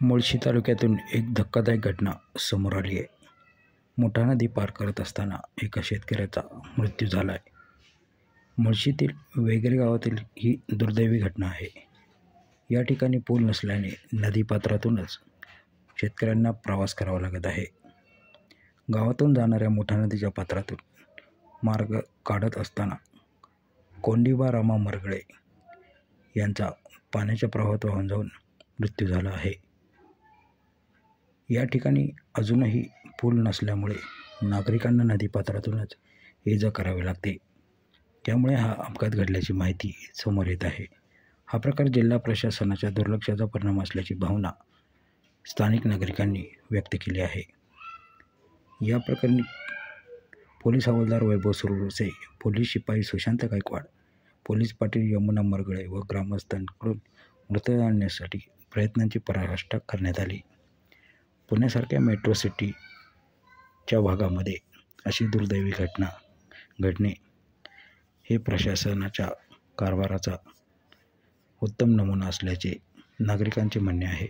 मुळशी तालुक्यातून एक धक्कादायक घटना समोर आली आहे. मुठा नदी पार करत असताना एका शेतकऱ्याचा मृत्यू झाला आहे. मुळशीतील वेगरे गावातील ही दुर्दैवी घटना आहे. या ठिकाणी पूल नसल्याने नदीपात्रातूनच शेतकऱ्यांना प्रवास करावा लागत आहे. गावातून जाणाऱ्या मुठा नदीच्या पात्रातून मार्ग काढत असताना कोंडिबा रामा मरगळे यांचा पाण्याच्या प्रवाहात वाहून जाऊन मृत्यू झाला आहे. या ठिकाणी अजूनही पूल नसल्यामुळे नागरिकांना नदीपात्रातूनच ये-जा करावी लागते. त्यामुळे हा अपघात घडल्याची माहिती समोर येत आहे. हा प्रकार जिल्हा प्रशासनाच्या दुर्लक्षाचा परिणाम असल्याची भावना स्थानिक नागरिकांनी व्यक्त केली आहे. या प्रकरणी पोलीस हवालदार वैभव सुरवसे, पोलीस शिपाई सुशांत गायकवाड, पोलीस पाटील यमुना मरगळे व ग्रामस्थांकडून मृतदेह आणण्यासाठी प्रयत्नांची पराकाष्ठा करण्यात आली. पुण्यासारख्या मेट्रो सिटीच्या भागामध्ये अशी दुर्दैवी घटना घडणे हे प्रशासनाच्या कारभाराचा उत्तम नमुना असल्याचे नागरिकांचे म्हणणे आहे.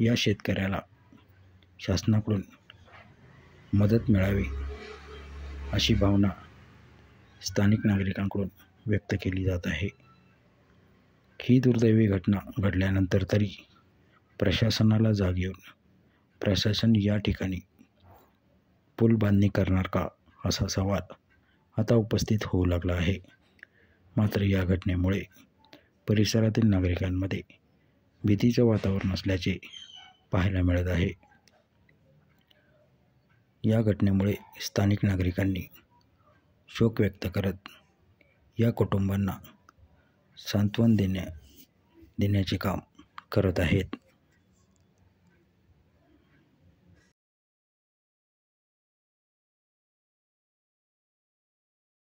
या शेतकऱ्याला शासनाकडून मदत मिळावी अशी भावना स्थानिक नागरिकांकडून व्यक्त केली जात आहे. ही दुर्दैवी घटना घडल्यानंतर तरी प्रशासनाला जाग येऊन प्रशासन या ठिकाणी पूल बांधणी करणार का असा सवाल आता उपस्थित होऊ लागला आहे. मात्र या घटनेमुळे परिसरातील नागरिकांमध्ये भीतीचं वातावरण असल्याचे पाहायला मिळत आहे. या घटनेमुळे स्थानिक नागरिकांनी शोक व्यक्त करत या कुटुंबांना सांत्वन देण्याचे काम करत आहेत.